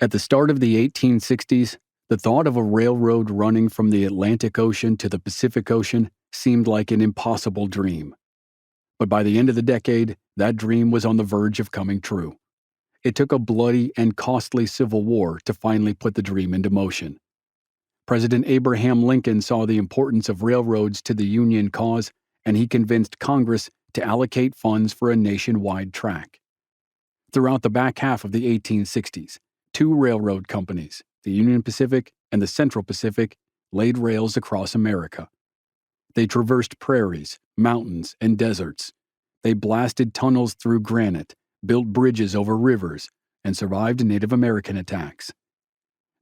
At the start of the 1860s, the thought of a railroad running from the Atlantic Ocean to the Pacific Ocean seemed like an impossible dream. But by the end of the decade, that dream was on the verge of coming true. It took a bloody and costly civil war to finally put the dream into motion. President Abraham Lincoln saw the importance of railroads to the Union cause, and he convinced Congress to allocate funds for a nationwide track. Throughout the back half of the 1860s, two railroad companies, the Union Pacific and the Central Pacific, laid rails across America. They traversed prairies, mountains, and deserts. They blasted tunnels through granite, built bridges over rivers, and survived Native American attacks.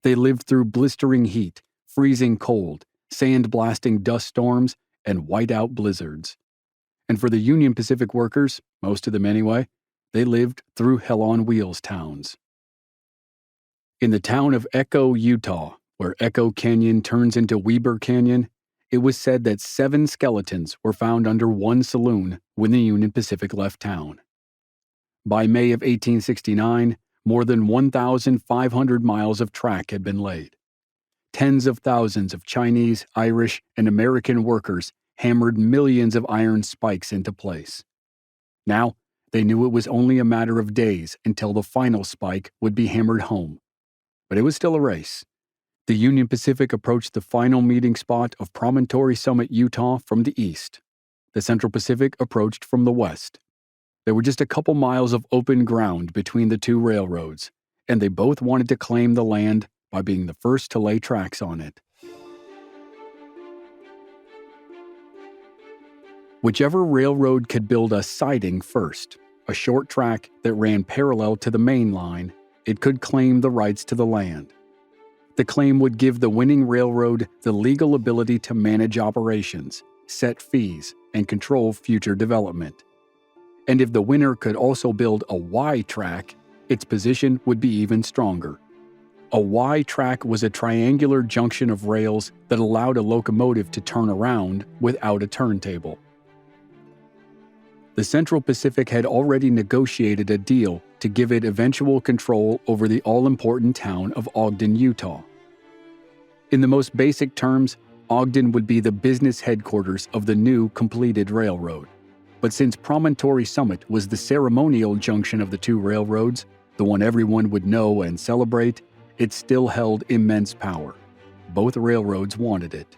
They lived through blistering heat, freezing cold, sand-blasting dust storms, and white-out blizzards. And for the Union Pacific workers, most of them anyway, they lived through hell-on-wheels towns. In the town of Echo, Utah, where Echo Canyon turns into Weber Canyon, it was said that 7 skeletons were found under one saloon when the Union Pacific left town. By May of 1869, more than 1,500 miles of track had been laid. Tens of thousands of Chinese, Irish, and American workers hammered millions of iron spikes into place. Now, they knew it was only a matter of days until the final spike would be hammered home. But it was still a race. The Union Pacific approached the final meeting spot of Promontory Summit, Utah, from the east. The Central Pacific approached from the west. There were just a couple miles of open ground between the two railroads, and they both wanted to claim the land by being the first to lay tracks on it. Whichever railroad could build a siding first, a short track that ran parallel to the main line, it could claim the rights to the land. The claim would give the winning railroad the legal ability to manage operations, set fees, and control future development. And if the winner could also build a Y track, its position would be even stronger. A Y track was a triangular junction of rails that allowed a locomotive to turn around without a turntable. The Central Pacific had already negotiated a deal to give it eventual control over the all-important town of Ogden, Utah. In the most basic terms, Ogden would be the business headquarters of the new completed railroad. But since Promontory Summit was the ceremonial junction of the two railroads, the one everyone would know and celebrate, it still held immense power. Both railroads wanted it.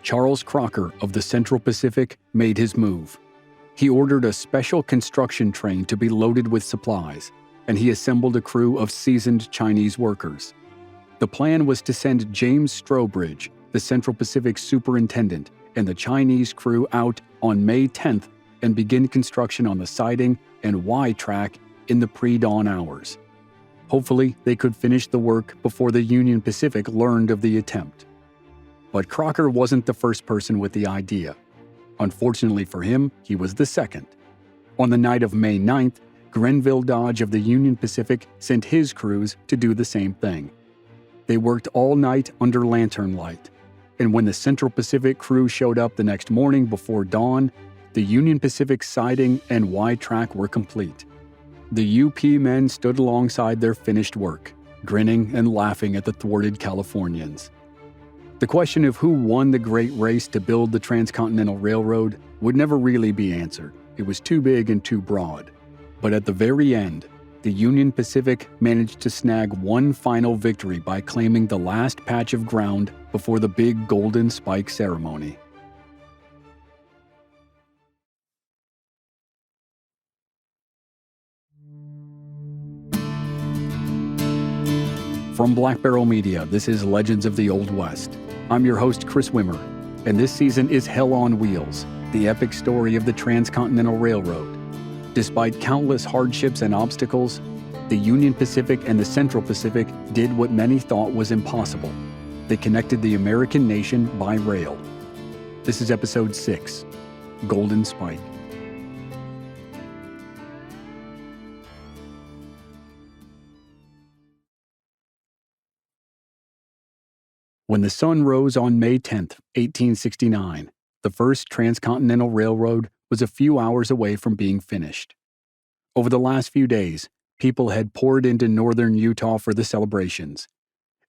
Charles Crocker of the Central Pacific made his move. He ordered a special construction train to be loaded with supplies, and he assembled a crew of seasoned Chinese workers. The plan was to send James Strobridge, the Central Pacific superintendent, and the Chinese crew out on May 10th and begin construction on the siding and Y track in the pre-dawn hours. Hopefully, they could finish the work before the Union Pacific learned of the attempt. But Crocker wasn't the first person with the idea. Unfortunately for him, he was the second. On the night of May 9th, Grenville Dodge of the Union Pacific sent his crews to do the same thing. They worked all night under lantern light, and when the Central Pacific crew showed up the next morning before dawn, the Union Pacific siding and Y track were complete. The UP men stood alongside their finished work, grinning and laughing at the thwarted Californians. The question of who won the great race to build the Transcontinental Railroad would never really be answered. It was too big and too broad. But at the very end, the Union Pacific managed to snag one final victory by claiming the last patch of ground before the big Golden Spike ceremony. From Black Barrel Media, this is Legends of the Old West. I'm your host, Chris Wimmer, and this season is Hell on Wheels, the epic story of the Transcontinental Railroad. Despite countless hardships and obstacles, the Union Pacific and the Central Pacific did what many thought was impossible. They connected the American nation by rail. This is Episode 6, Golden Spike. When the sun rose on May 10, 1869, the first Transcontinental Railroad was a few hours away from being finished. Over the last few days, People had poured into northern Utah for the celebrations.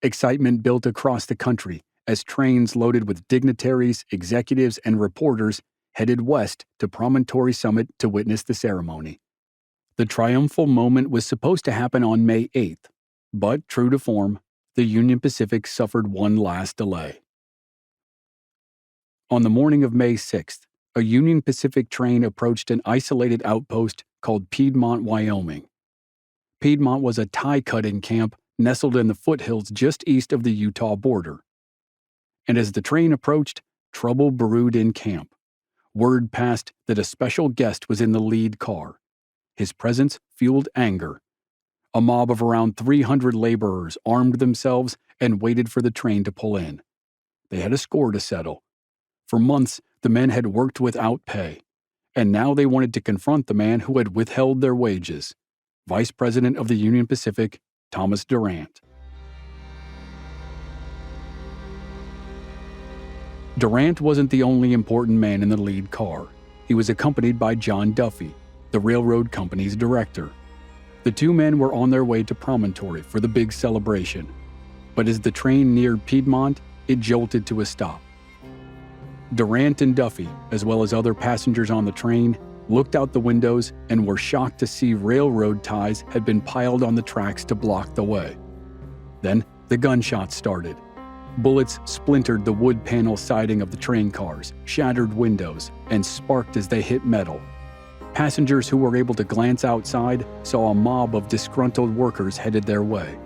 Excitement built across the country as trains loaded with dignitaries, executives, and reporters headed west to Promontory Summit to witness the ceremony. The triumphal moment was supposed to happen on May 8th, but true to form, the Union Pacific suffered one last delay. On the morning of May 6th, a Union Pacific train approached an isolated outpost called Piedmont, Wyoming. Piedmont was a tie-cutting camp nestled in the foothills just east of the Utah border. And as the train approached, trouble brewed in camp. Word passed that a special guest was in the lead car. His presence fueled anger. A mob of around 300 laborers armed themselves and waited for the train to pull in. They had a score to settle. For months, the men had worked without pay, and now they wanted to confront the man who had withheld their wages, Vice President of the Union Pacific, Thomas Durant. Durant wasn't the only important man in the lead car. He was accompanied by John Duffy, the railroad company's director. The two men were on their way to Promontory for the big celebration. But as the train neared Piedmont, it jolted to a stop. Durant and Duffy, as well as other passengers on the train, looked out the windows and were shocked to see railroad ties had been piled on the tracks to block the way. Then the gunshots started. Bullets splintered the wood panel siding of the train cars, shattered windows, and sparked as they hit metal. Passengers who were able to glance outside saw a mob of disgruntled workers headed their way.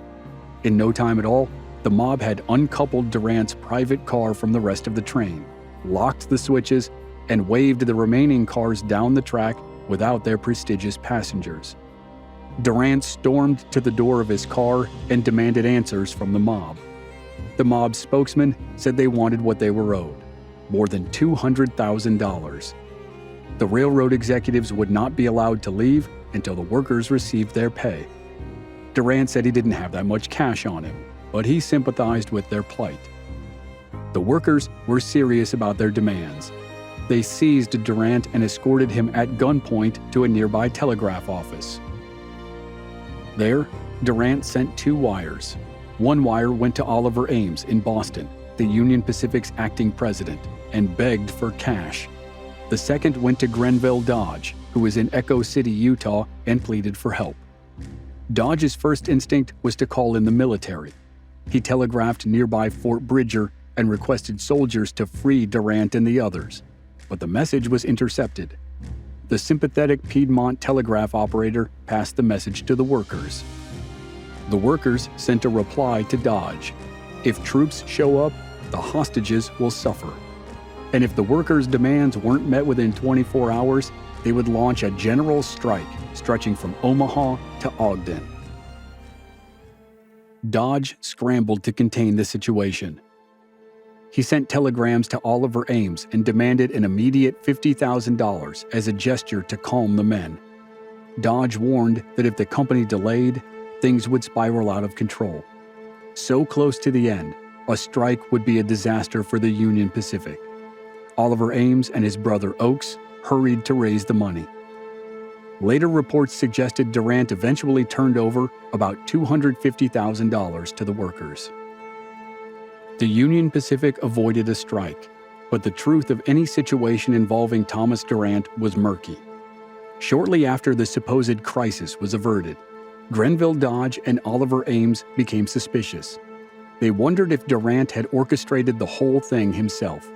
In no time at all, the mob had uncoupled Durant's private car from the rest of the train, locked the switches, and waved the remaining cars down the track without their prestigious passengers. Durant stormed to the door of his car and demanded answers from the mob. The mob spokesman said they wanted what they were owed, more than $200,000. The railroad executives would not be allowed to leave until the workers received their pay. Durant said he didn't have that much cash on him, but he sympathized with their plight. The workers were serious about their demands. They seized Durant and escorted him at gunpoint to a nearby telegraph office. There, Durant sent two wires. One wire went to Oliver Ames in Boston, the Union Pacific's acting president, and begged for cash. The second went to Grenville Dodge, who was in Echo City, Utah, and pleaded for help. Dodge's first instinct was to call in the military. He telegraphed nearby Fort Bridger and requested soldiers to free Durant and the others. But the message was intercepted. The sympathetic Piedmont telegraph operator passed the message to the workers. The workers sent a reply to Dodge. If troops show up, the hostages will suffer. And if the workers' demands weren't met within 24 hours, they would launch a general strike stretching from Omaha to Ogden. Dodge scrambled to contain the situation. He sent telegrams to Oliver Ames and demanded an immediate $50,000 as a gesture to calm the men. Dodge warned that if the company delayed, things would spiral out of control. So close to the end, a strike would be a disaster for the Union Pacific. Oliver Ames and his brother Oakes hurried to raise the money. Later reports suggested Durant eventually turned over about $250,000 to the workers. The Union Pacific avoided a strike, but the truth of any situation involving Thomas Durant was murky. Shortly after the supposed crisis was averted, Grenville Dodge and Oliver Ames became suspicious. They wondered if Durant had orchestrated the whole thing himself.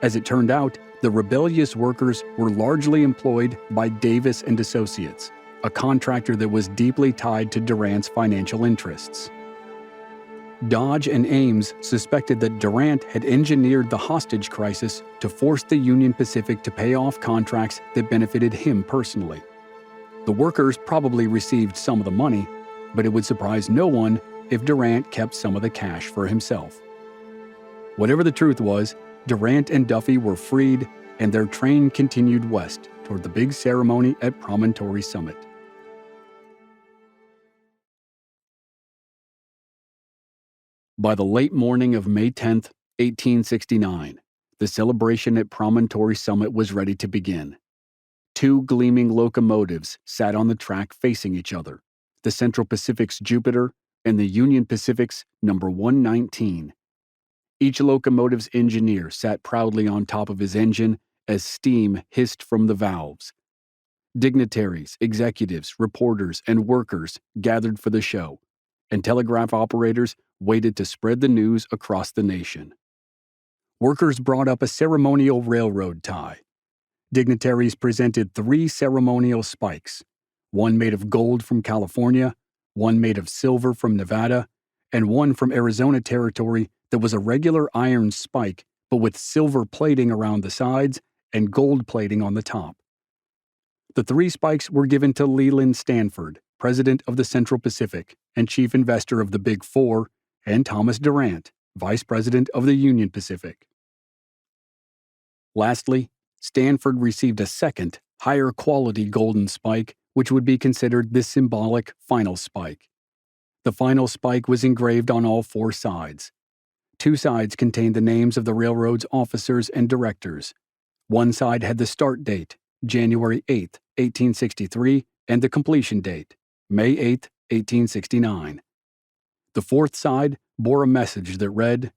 As it turned out, the rebellious workers were largely employed by Davis and Associates, a contractor that was deeply tied to Durant's financial interests. Dodge and Ames suspected that Durant had engineered the hostage crisis to force the Union Pacific to pay off contracts that benefited him personally. The workers probably received some of the money, but it would surprise no one if Durant kept some of the cash for himself. Whatever the truth was, Durant and Duffy were freed, and their train continued west toward the big ceremony at Promontory Summit. By the late morning of May 10, 1869, the celebration at Promontory Summit was ready to begin. Two gleaming locomotives sat on the track facing each other, the Central Pacific's Jupiter, and the Union Pacific's number 119. Each locomotive's engineer sat proudly on top of his engine as steam hissed from the valves. Dignitaries, executives, reporters, and workers gathered for the show, and telegraph operators waited to spread the news across the nation. Workers brought up a ceremonial railroad tie. Dignitaries presented 3 ceremonial spikes, one made of gold from California, one made of silver from Nevada, and one from Arizona Territory that was a regular iron spike but with silver plating around the sides and gold plating on the top. The 3 spikes were given to Leland Stanford, president of the Central Pacific and chief investor of the Big Four, and Thomas Durant, vice president of the Union Pacific. Lastly, Stanford received a second, higher quality golden spike, which would be considered the symbolic final spike. The final spike was engraved on all 4 sides. 2 sides contained the names of the railroad's officers and directors. One side had the start date, January 8, 1863, and the completion date, May 8, 1869. The 4th side bore a message that read,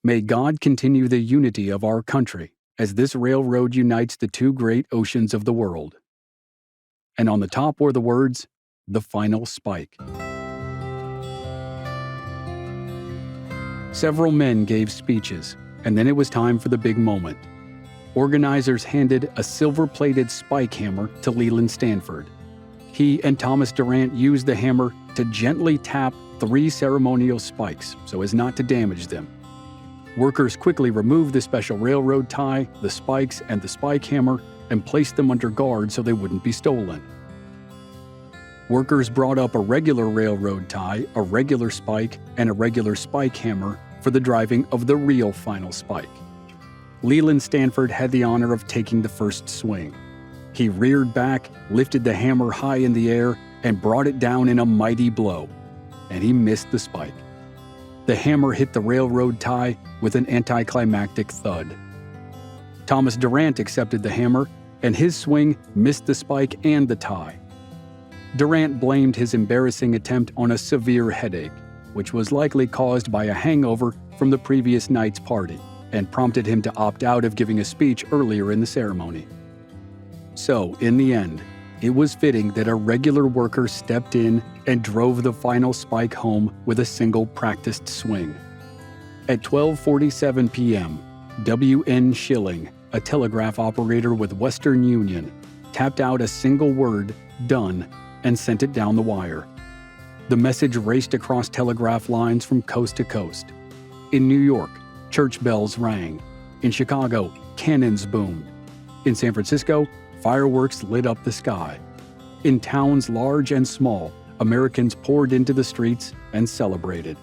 "May God continue the unity of our country, as this railroad unites the 2 great oceans of the world." And on the top were the words, "The Final Spike." Several men gave speeches, and then it was time for the big moment. Organizers handed a silver-plated spike hammer to Leland Stanford. He and Thomas Durant used the hammer to gently tap 3 ceremonial spikes so as not to damage them. Workers quickly removed the special railroad tie, the spikes, and the spike hammer and placed them under guard so they wouldn't be stolen. Workers brought up a regular railroad tie, a regular spike, and a regular spike hammer for the driving of the real final spike. Leland Stanford had the honor of taking the first swing. He reared back, lifted the hammer high in the air, and brought it down in a mighty blow. And he missed the spike. The hammer hit the railroad tie with an anticlimactic thud. Thomas Durant accepted the hammer, and his swing missed the spike and the tie. Durant blamed his embarrassing attempt on a severe headache, which was likely caused by a hangover from the previous night's party, and prompted him to opt out of giving a speech earlier in the ceremony. So, in the end, it was fitting that a regular worker stepped in and drove the final spike home with a single practiced swing. At 12:47 p.m., W.N. Schilling, a telegraph operator with Western Union, tapped out a single word, "Done," and sent it down the wire. The message raced across telegraph lines from coast to coast. In New York, church bells rang. In Chicago, cannons boomed. In San Francisco, fireworks lit up the sky. In towns large and small, Americans poured into the streets and celebrated.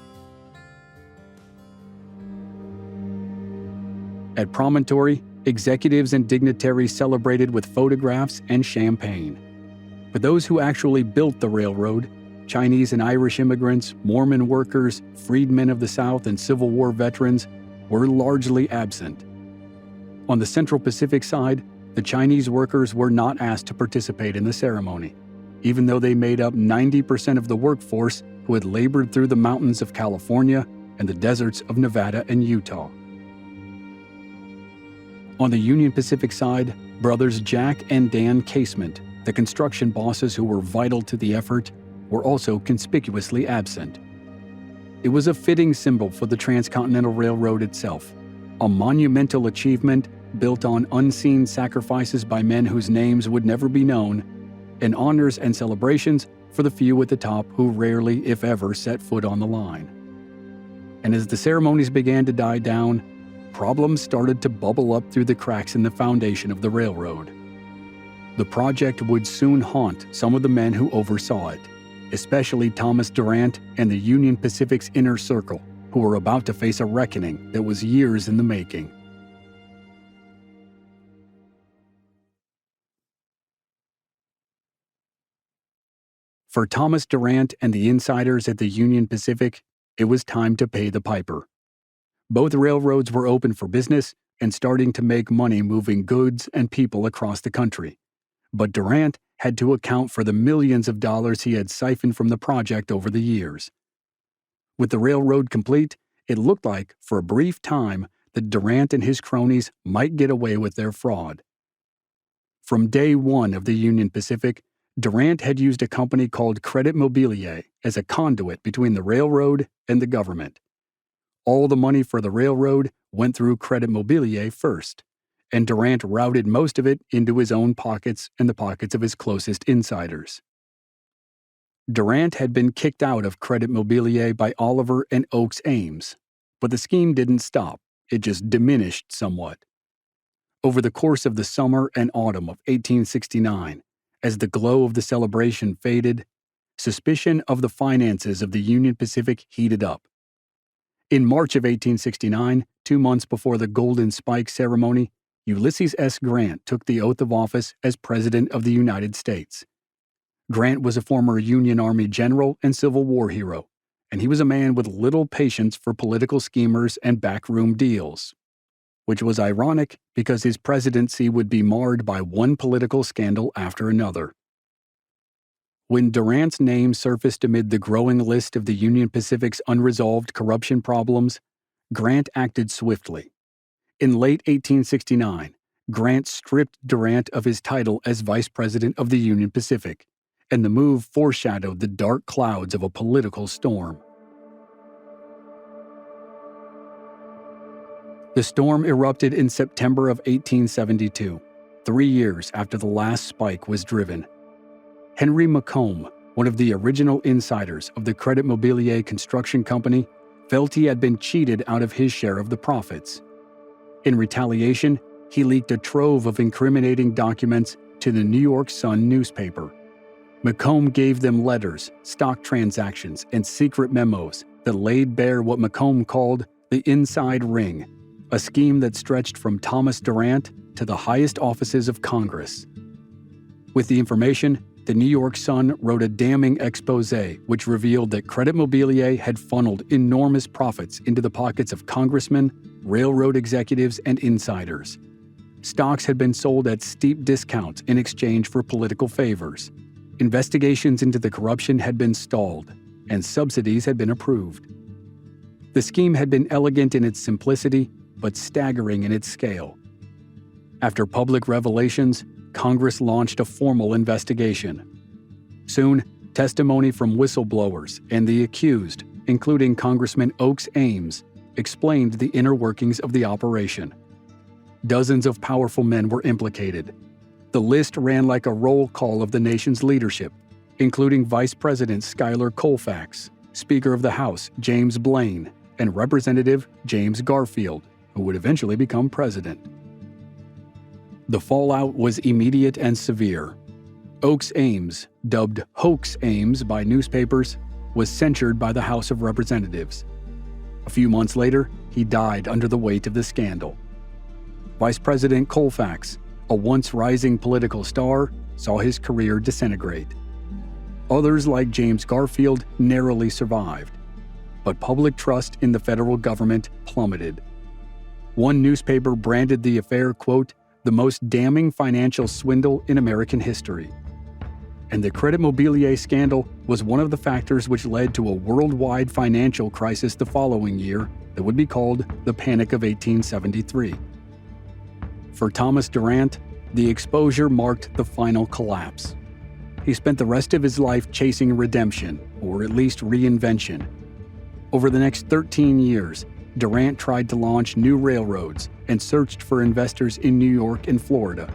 At Promontory, executives and dignitaries celebrated with photographs and champagne. For those who actually built the railroad, Chinese and Irish immigrants, Mormon workers, freedmen of the South, and Civil War veterans were largely absent. On the Central Pacific side, the Chinese workers were not asked to participate in the ceremony, even though they made up 90% of the workforce who had labored through the mountains of California and the deserts of Nevada and Utah. On the Union Pacific side, brothers Jack and Dan Casement, the construction bosses who were vital to the effort, were also conspicuously absent. It was a fitting symbol for the Transcontinental Railroad itself, a monumental achievement built on unseen sacrifices by men whose names would never be known, and honors and celebrations for the few at the top who rarely, if ever, set foot on the line. And as the ceremonies began to die down, problems started to bubble up through the cracks in the foundation of the railroad. The project would soon haunt some of the men who oversaw it, especially Thomas Durant and the Union Pacific's inner circle, who were about to face a reckoning that was years in the making. For Thomas Durant and the insiders at the Union Pacific, it was time to pay the piper. Both railroads were open for business and starting to make money moving goods and people across the country. But Durant had to account for the millions of dollars he had siphoned from the project over the years. With the railroad complete, it looked like, for a brief time, that Durant and his cronies might get away with their fraud. From day one of the Union Pacific, Durant had used a company called Credit Mobilier as a conduit between the railroad and the government. All the money for the railroad went through Credit Mobilier first, and Durant routed most of it into his own pockets and the pockets of his closest insiders. Durant had been kicked out of Credit Mobilier by Oliver and Oakes Ames, but the scheme didn't stop, it just diminished somewhat. Over the course of the summer and autumn of 1869, as the glow of the celebration faded, suspicion of the finances of the Union Pacific heated up. In March of 1869, 2 months before the Golden Spike ceremony, Ulysses S. Grant took the oath of office as President of the United States. Grant was a former Union Army general and Civil War hero, and he was a man with little patience for political schemers and backroom deals, which was ironic because his presidency would be marred by one political scandal after another. When Durant's name surfaced amid the growing list of the Union Pacific's unresolved corruption problems, Grant acted swiftly. In late 1869, Grant stripped Durant of his title as Vice President of the Union Pacific, and the move foreshadowed the dark clouds of a political storm. The storm erupted in September of 1872, 3 years after the last spike was driven. Henry McComb, one of the original insiders of the Credit Mobilier construction company, felt he had been cheated out of his share of the profits. In retaliation, he leaked a trove of incriminating documents to the New York Sun newspaper. McComb gave them letters, stock transactions, and secret memos that laid bare what McComb called the inside ring, a scheme that stretched from Thomas Durant to the highest offices of Congress. With the information, the New York Sun wrote a damning exposé which revealed that Credit Mobilier had funneled enormous profits into the pockets of congressmen, railroad executives, and insiders. Stocks had been sold at steep discounts in exchange for political favors. Investigations into the corruption had been stalled, and subsidies had been approved. The scheme had been elegant in its simplicity, but staggering in its scale. After public revelations, Congress launched a formal investigation. Soon, testimony from whistleblowers and the accused, including Congressman Oakes Ames, explained the inner workings of the operation. Dozens of powerful men were implicated. The list ran like a roll call of the nation's leadership, including Vice President Schuyler Colfax, Speaker of the House James Blaine, and Representative James Garfield, who would eventually become president. The fallout was immediate and severe. Oakes Ames, dubbed Hoax Ames by newspapers, was censured by the House of Representatives. A few months later, he died under the weight of the scandal. Vice President Colfax, a once rising political star, saw his career disintegrate. Others like James Garfield narrowly survived, but public trust in the federal government plummeted. One newspaper branded the affair, quote, the most damning financial swindle in American history. And the Credit Mobilier scandal was one of the factors which led to a worldwide financial crisis the following year that would be called the Panic of 1873. For Thomas Durant, the exposure marked the final collapse. He spent the rest of his life chasing redemption, or at least reinvention. Over the next 13 years, Durant tried to launch new railroads and searched for investors in New York and Florida.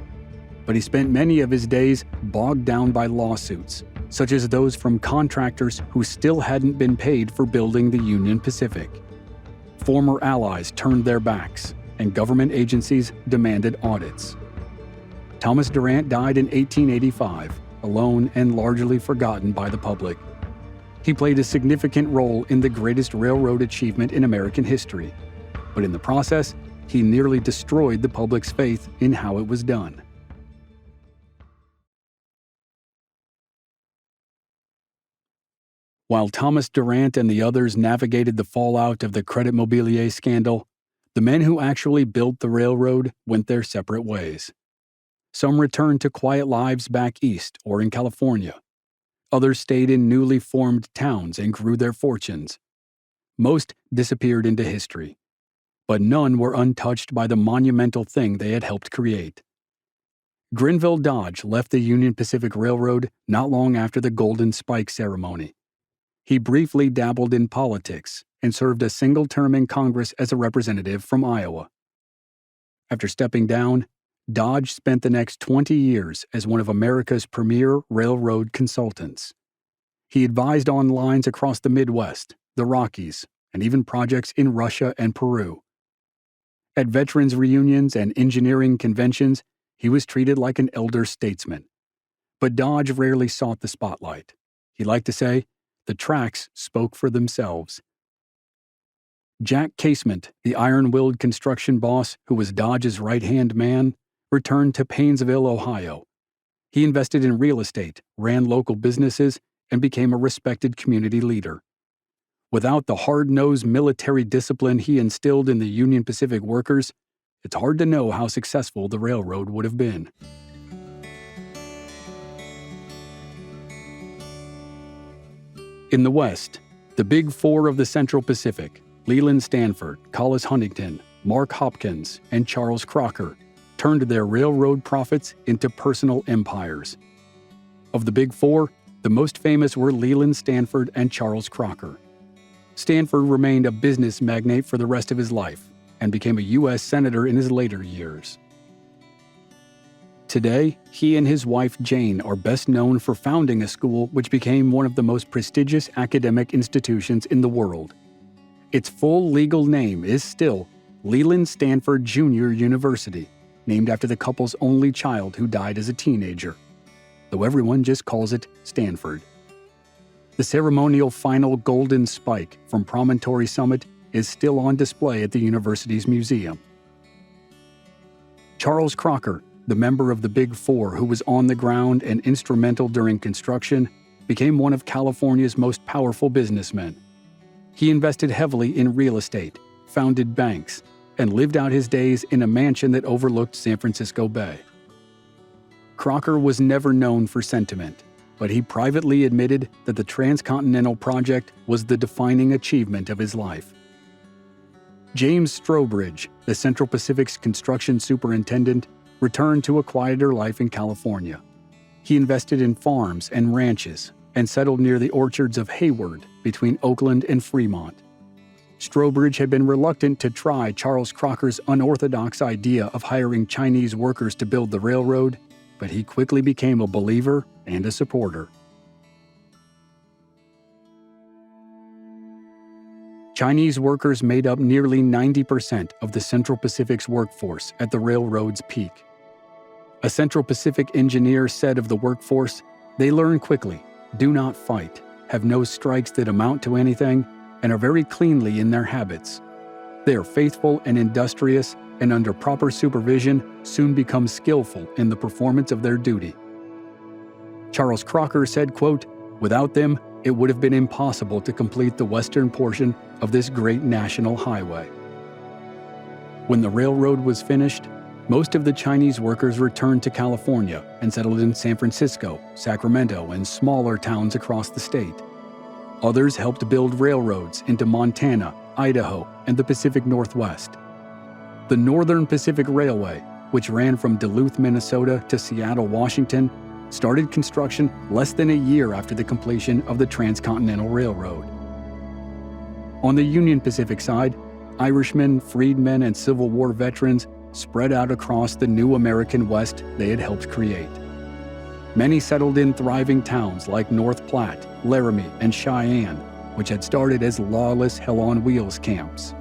But he spent many of his days bogged down by lawsuits, such as those from contractors who still hadn't been paid for building the Union Pacific. Former allies turned their backs, and government agencies demanded audits. Thomas Durant died in 1885, alone and largely forgotten by the public. He played a significant role in the greatest railroad achievement in American history, but in the process, he nearly destroyed the public's faith in how it was done. While Thomas Durant and the others navigated the fallout of the Credit Mobilier scandal, the men who actually built the railroad went their separate ways. Some returned to quiet lives back east or in California. Others stayed in newly formed towns and grew their fortunes. Most disappeared into history, but none were untouched by the monumental thing they had helped create. Grenville Dodge left the Union Pacific Railroad not long after the Golden Spike ceremony. He briefly dabbled in politics and served a single term in Congress as a representative from Iowa. After stepping down, Dodge spent the next 20 years as one of America's premier railroad consultants. He advised on lines across the Midwest, the Rockies, and even projects in Russia and Peru. At veterans' reunions and engineering conventions, he was treated like an elder statesman. But Dodge rarely sought the spotlight. He liked to say, the tracks spoke for themselves. Jack Casement, the iron-willed construction boss who was Dodge's right-hand man, returned to Painesville, Ohio. He invested in real estate, ran local businesses, and became a respected community leader. Without the hard-nosed military discipline he instilled in the Union Pacific workers, it's hard to know how successful the railroad would have been. In the West, the Big Four of the Central Pacific, Leland Stanford, Collis Huntington, Mark Hopkins, and Charles Crocker, turned their railroad profits into personal empires. Of the Big Four, the most famous were Leland Stanford and Charles Crocker. Stanford remained a business magnate for the rest of his life and became a U.S. Senator in his later years. Today, he and his wife Jane are best known for founding a school which became one of the most prestigious academic institutions in the world. Its full legal name is still Leland Stanford Junior University, named after the couple's only child who died as a teenager, though everyone just calls it Stanford. The ceremonial final Golden Spike from Promontory Summit is still on display at the university's museum. Charles Crocker, the member of the Big Four who was on the ground and instrumental during construction, became one of California's most powerful businessmen. He invested heavily in real estate, founded banks, and lived out his days in a mansion that overlooked San Francisco Bay. Crocker was never known for sentiment, but he privately admitted that the Transcontinental Project was the defining achievement of his life. James Strobridge, the Central Pacific's construction superintendent, returned to a quieter life in California. He invested in farms and ranches and settled near the orchards of Hayward between Oakland and Fremont. Strobridge had been reluctant to try Charles Crocker's unorthodox idea of hiring Chinese workers to build the railroad, but he quickly became a believer and a supporter. Chinese workers made up nearly 90% of the Central Pacific's workforce at the railroad's peak. A Central Pacific engineer said of the workforce, "They learn quickly, do not fight, have no strikes that amount to anything, and are very cleanly in their habits. They are faithful and industrious, and under proper supervision soon become skillful in the performance of their duty." Charles Crocker said, quote, "Without them, it would have been impossible to complete the western portion of this great national highway." When the railroad was finished, most of the Chinese workers returned to California and settled in San Francisco, Sacramento, and smaller towns across the state. Others helped build railroads into Montana, Idaho, and the Pacific Northwest. The Northern Pacific Railway, which ran from Duluth, Minnesota to Seattle, Washington, started construction less than a year after the completion of the Transcontinental Railroad. On the Union Pacific side, Irishmen, freedmen, and Civil War veterans spread out across the new American West they had helped create. Many settled in thriving towns like North Platte, Laramie, and Cheyenne, which had started as lawless hell-on-wheels camps.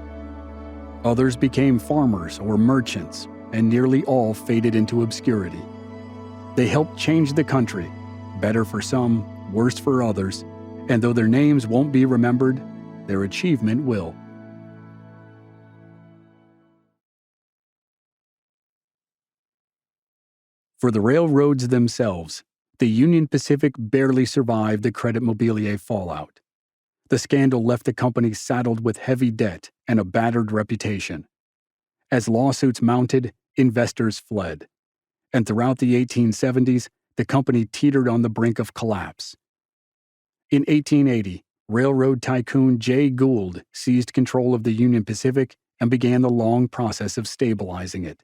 Others became farmers or merchants, and nearly all faded into obscurity. They helped change the country, better for some, worse for others, and though their names won't be remembered, their achievement will. For the railroads themselves, the Union Pacific barely survived the Credit Mobilier fallout. The scandal left the company saddled with heavy debt and a battered reputation. As lawsuits mounted, investors fled. and throughout the 1870s, the company teetered on the brink of collapse. In 1880, railroad tycoon Jay Gould seized control of the Union Pacific and began the long process of stabilizing it.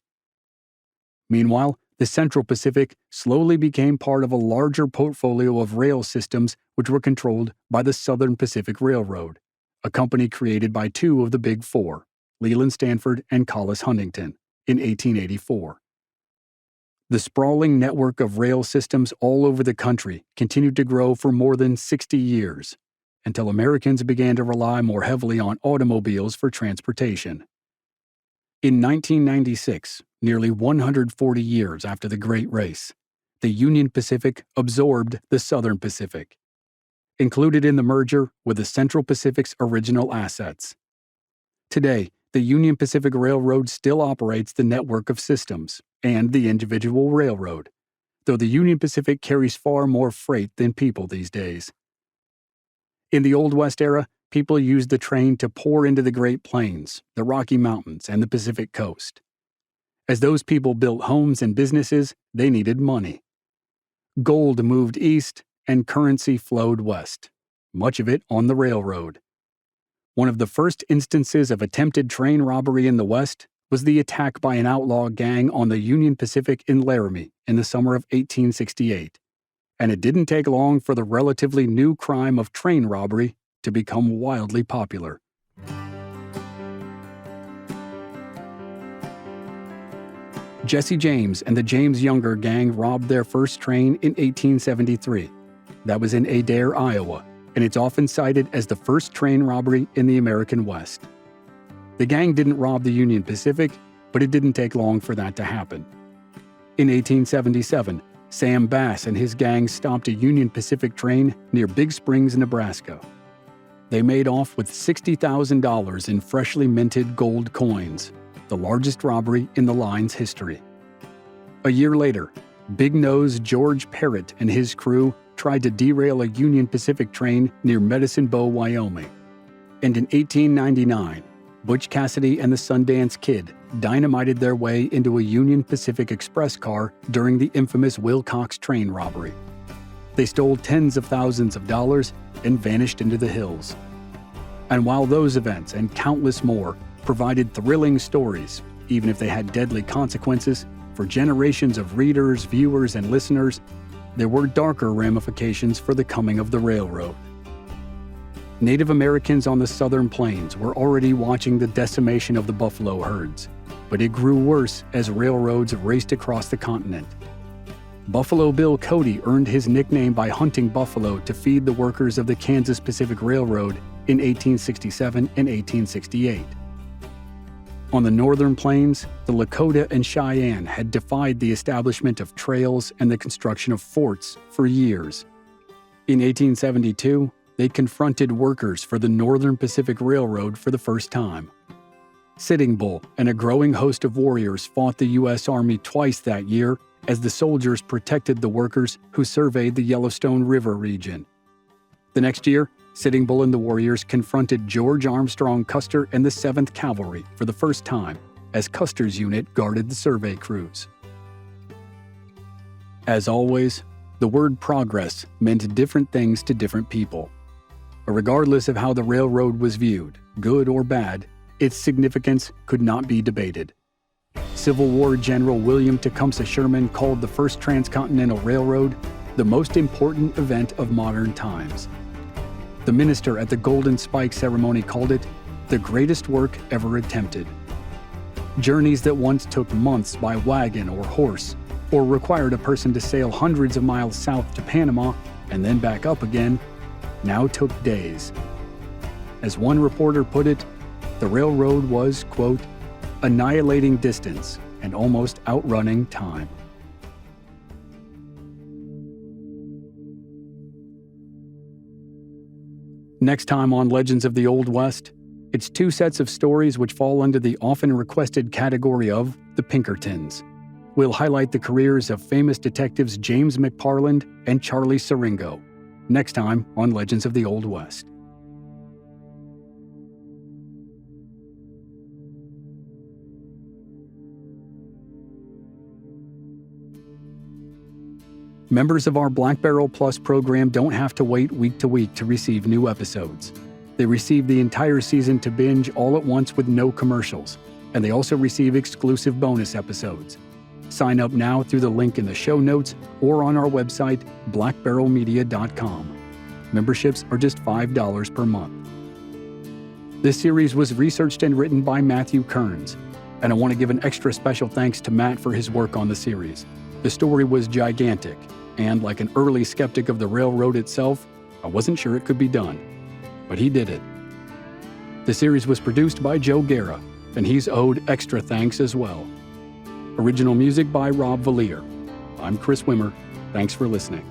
Meanwhile, the Central Pacific slowly became part of a larger portfolio of rail systems which were controlled by the Southern Pacific Railroad, a company created by two of the Big Four, Leland Stanford and Collis Huntington, in 1884. The sprawling network of rail systems all over the country continued to grow for more than 60 years, until Americans began to rely more heavily on automobiles for transportation. In 1996, nearly 140 years after the Great Race, the Union Pacific absorbed the Southern Pacific, included in the merger with the Central Pacific's original assets. Today, the Union Pacific Railroad still operates the network of systems and the individual railroad, though the Union Pacific carries far more freight than people these days. In the Old West era, people used the train to pour into the Great Plains, the Rocky Mountains, and the Pacific Coast. As those people built homes and businesses, they needed money. Gold moved east and currency flowed west, much of it on the railroad. One of the first instances of attempted train robbery in the West was the attack by an outlaw gang on the Union Pacific in Laramie in the summer of 1868, and it didn't take long for the relatively new crime of train robbery to become wildly popular. Jesse James and the James Younger gang robbed their first train in 1873. That was in Adair, Iowa, and it's often cited as the first train robbery in the American West. The gang didn't rob the Union Pacific, but it didn't take long for that to happen. In 1877, Sam Bass and his gang stopped a Union Pacific train near Big Springs, Nebraska. They made off with $60,000 in freshly minted gold coins, the largest robbery in the line's history. A year later, Big Nose George Parrott and his crew tried to derail a Union Pacific train near Medicine Bow, Wyoming. And in 1899, Butch Cassidy and the Sundance Kid dynamited their way into a Union Pacific Express car during the infamous Wilcox train robbery. They stole tens of thousands of dollars and vanished into the hills. And while those events and countless more provided thrilling stories, even if they had deadly consequences, for generations of readers, viewers, and listeners, there were darker ramifications for the coming of the railroad. Native Americans on the southern plains were already watching the decimation of the buffalo herds, but it grew worse as railroads raced across the continent. Buffalo Bill Cody earned his nickname by hunting buffalo to feed the workers of the Kansas Pacific Railroad in 1867 and 1868. On the northern plains, the Lakota and Cheyenne had defied the establishment of trails and the construction of forts for years. In 1872, they confronted workers for the Northern Pacific Railroad for the first time. Sitting Bull and a growing host of warriors fought the U.S. Army twice that year as the soldiers protected the workers who surveyed the Yellowstone River region. The next year, Sitting Bull and the warriors confronted George Armstrong Custer and the 7th Cavalry for the first time, as Custer's unit guarded the survey crews. As always, the word progress meant different things to different people. But regardless of how the railroad was viewed, good or bad, its significance could not be debated. Civil War General William Tecumseh Sherman called the First Transcontinental Railroad the most important event of modern times. The minister at the Golden Spike ceremony called it the greatest work ever attempted. Journeys that once took months by wagon or horse, or required a person to sail hundreds of miles south to Panama and then back up again, now took days. As one reporter put it, the railroad was, quote, annihilating distance and almost outrunning time. Next time on Legends of the Old West, it's two sets of stories which fall under the often requested category of the Pinkertons. We'll highlight the careers of famous detectives James McParland and Charlie Siringo, next time on Legends of the Old West. Members of our Black Barrel Plus program don't have to wait week to week to receive new episodes. They receive the entire season to binge all at once with no commercials, and they also receive exclusive bonus episodes. Sign up now through the link in the show notes or on our website, blackbarrelmedia.com. Memberships are just $5 per month. This series was researched and written by Matthew Kearns, and I want to give an extra special thanks to Matt for his work on the series. The story was gigantic, and like an early skeptic of the railroad itself, I wasn't sure it could be done. But he did it. The series was produced by Joe Guerra, and he's owed extra thanks as well. Original music by Rob Valier. I'm Chris Wimmer. Thanks for listening.